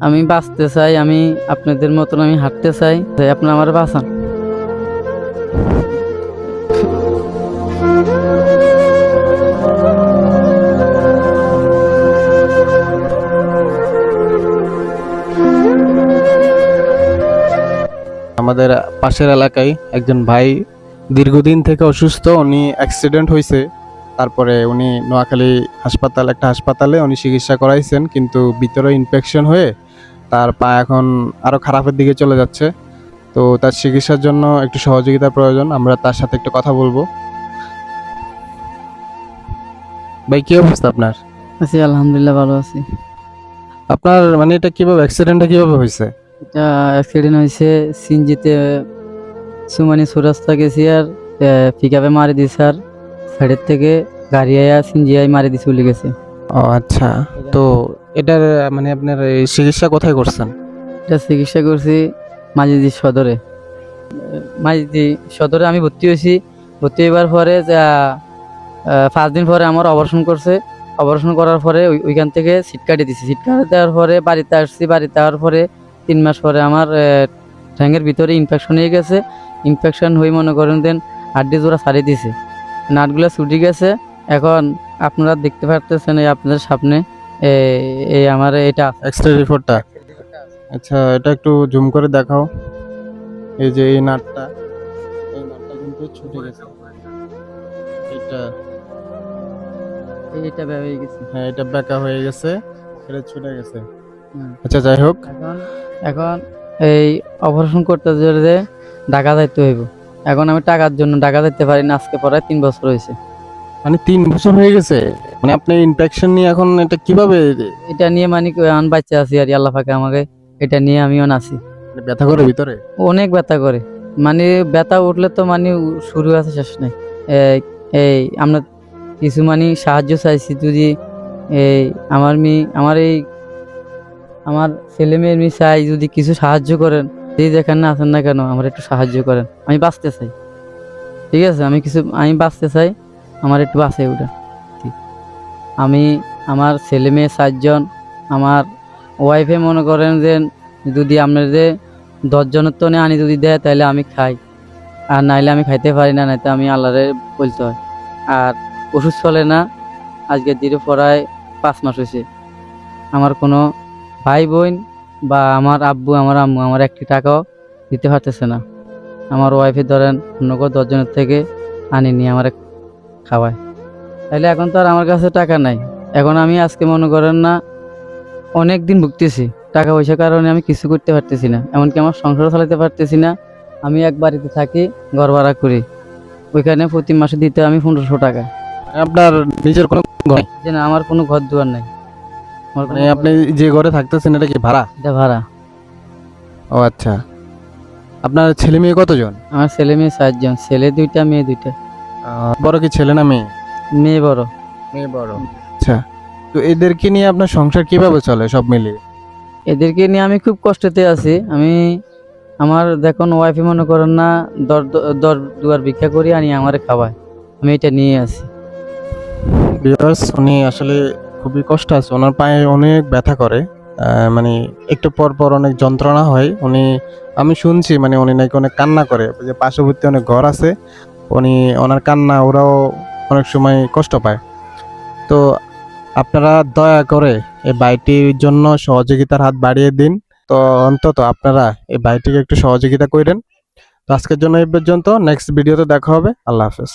আমি বাঁচতে চাই, আমি আপনাদের মতন আমি হাঁটতে চাই, তাই আপনারা আমার বাঁচান। আমাদের পাশের এলাকায় একজন ভাই দীর্ঘদিন থেকে অসুস্থ, উনি অ্যাক্সিডেন্ট হয়েছে। তারপরে উনি নোয়াখালী একটা হাসপাতালে উনি চিকিৎসা করাইছেন, কিন্তু ভিতরে ইনফেকশন হয়ে তার পা এখন আরো খারাপের দিকে চলে যাচ্ছে। তো তার চিকিৎসার জন্য একটু সহযোগিতার প্রয়োজন, আমরা তার সাথে একটু কথা বলবো। ভাই, কি অবস্থা আপনার? আছি, আলহামদুলিল্লাহ ভালো আছি। আপনার মানে এটা কিভাবে, অ্যাক্সিডেন্টটা কিভাবে হয়েছে? এটা অ্যাক্সিডেন্ট হয়েছে সিনজিতে, সুমানি সুরাস্তা গেছি আর পিকআপে মারি দিছে, আর সাইডের থেকে গাড়ি আয়া সিনজি আই মারি দিছে উল্লে গেছে। ও আচ্ছা। তো এটার মানে আপনার এই চিকিৎসা কোথায় করছেন? এটা চিকিৎসা করছি মাঝিদি সদরে। মাঝিদি সদরে আমি ভর্তি হয়েছি। ভর্তি হবার পরে 5 দিন পরে আমার অপারেশন করছে। অপারেশন করার পরে ওইখান থেকে সিট কাটিয়ে দিছি। সিট কাটিয়ে দেওয়ার পরে বাড়িতে আসছি। বাড়িতে আসার পরে 3 মাস পরে আমার ঠ্যাঙের ভিতরে ইনফেকশন হয়ে গেছে। ইনফেকশন হয়ে মনে করেন দেন হাড্ডি জোড়া ছাড়িয়ে দিছে, নাটগুলো ছুটি গেছে। এখন আপনারা দেখতে পারতেছেন এই আপনাদের সামনে এই আমার এটা এক্সরে রিপোর্টটা। আচ্ছা, এটা একটু জুম করে দেখাও। এই যে এই নাটটা কিন্তু ছুটে গেছে। এটা এটা হয়ে গেছে। হ্যাঁ, এটা বেঁকা হয়ে গেছে, এটা ছুটে গেছে। হুম। আচ্ছা, যাই হোক। এখন এই অপারেশন করতে যে ঢাকা যাইতে হইব। এখন আমি টাকার জন্য ঢাকা যাইতে পারি না, আজকে প্রায় 3 বছর হয়েছে। মানে 3 বছর হয়ে গেছে? মানে আপনি ইনফেকশন নিয়ে এখন এটা কিভাবে? এটা নিয়ে মানে আমি বাচ্চা আছি আর আল্লাহ পাকে আমাকে এটা নিয়ে আমিও আছি। মানে ব্যথা করে ভিতরে? অনেক ব্যথা করে, মানে ব্যথা উঠলে তো মানে শুরু আছে শেষ নাই। এই এই আমরা কিছু মানে সাহায্য চাইছি, যদি এই আমার ছেলে মেয়ের চাই যদি কিছু সাহায্য করেন, যেখানে আছেন না কেন আমার একটু সাহায্য করেন, আমি বাঁচতে চাই। ঠিক আছে, আমি বাঁচতে চাই, আমার একটু বাঁচে ওটা। আমি আমার ছেলে মেয়ে 4 জন, আমার ওয়াইফে মনে করেন যে যদি আপনাদের 10 জনের তো আনি যদি দেয় তাহলে আমি খাই, আর নাইলে আমি খাইতে পারি না, নাইতে আমি আল্লাহরে বলতে হয়। আর ওষুধ চলে না, আজকে ধীরে প্রায় 5 মাস হয়েছে। আমার কোনো ভাই বোন বা আমার আব্বু আমার আম্মু আমার একটি টাকাও দিতে পারতেছে না। আমার ওয়াইফে ধরেন অন্য 10 জনের থেকে আনি নিয়ে আমার খাওয়ায়, তাহলে এখন তো আর আমার কাছে টাকা নাই। এখন আমি আজকে মনে করেন না অনেক দিন ভুগতেছি, টাকা পয়সার কারণে আমি কিছু করতে পারতেছি না, এমনকি আমার সংসার চালাতে পারতেছি না। আমি এক বাড়িতে থাকি, ঘর ভাড়া করি, ওইখানে প্রতি মাসে দিতে আমি 1500 টাকা। আপনার নিজের কোনো ঘর নেই? যে না, আমার কোনো ঘর দুয়ার নাই। আমার মানে আপনি যে ঘরে থাকতেছেন এটা কি ভাড়া? এটা ভাড়া। ও আচ্ছা। আপনার ছেলে মেয়ে কতজন? আমার ছেলে মেয়ে 4 জন, ছেলে 2টা মেয়ে 2টা। বড় কি ছেলে না মেয়ে? মেয়ে বড়। মেয়ে বড়। আচ্ছা। তো এদেরকে নিয়ে আপনার সংসার কিভাবে চলে সব মিলিয়ে? এদেরকে নিয়ে আমি খুব কষ্টতে আছি। আমার দেখুন ওয়াইফে মনে করেন না দর দর দুয়ার ভিক্ষা করি আনি আমারে খাওয়ায়, আমি এটা নিয়ে আছি। ভিউয়ার্স, উনি আসলে খুবই কষ্ট আছে, ওনার পায়ে অনেক ব্যথা করে। মানে একটু পর পর অনেক যন্ত্রণা হয়। আমি শুনছি মানে উনি নাকি অনেক কান্না করে, যে পার্শ্ববর্তী অনেক ঘর আছে, ওনার কান্না ওরাও অনেক সময় কষ্ট পায়। তো আপনারা দয়া করে এই ভাইটির জন্য সহযোগিতার হাত বাড়িয়ে দিন। তো অন্তত আপনারা এই ভাইটিকে একটু সহযোগিতা করেন। তো আজকের জন্য এই পর্যন্ত, নেক্সট ভিডিওতে দেখা হবে। আল্লাহ হাফেজ।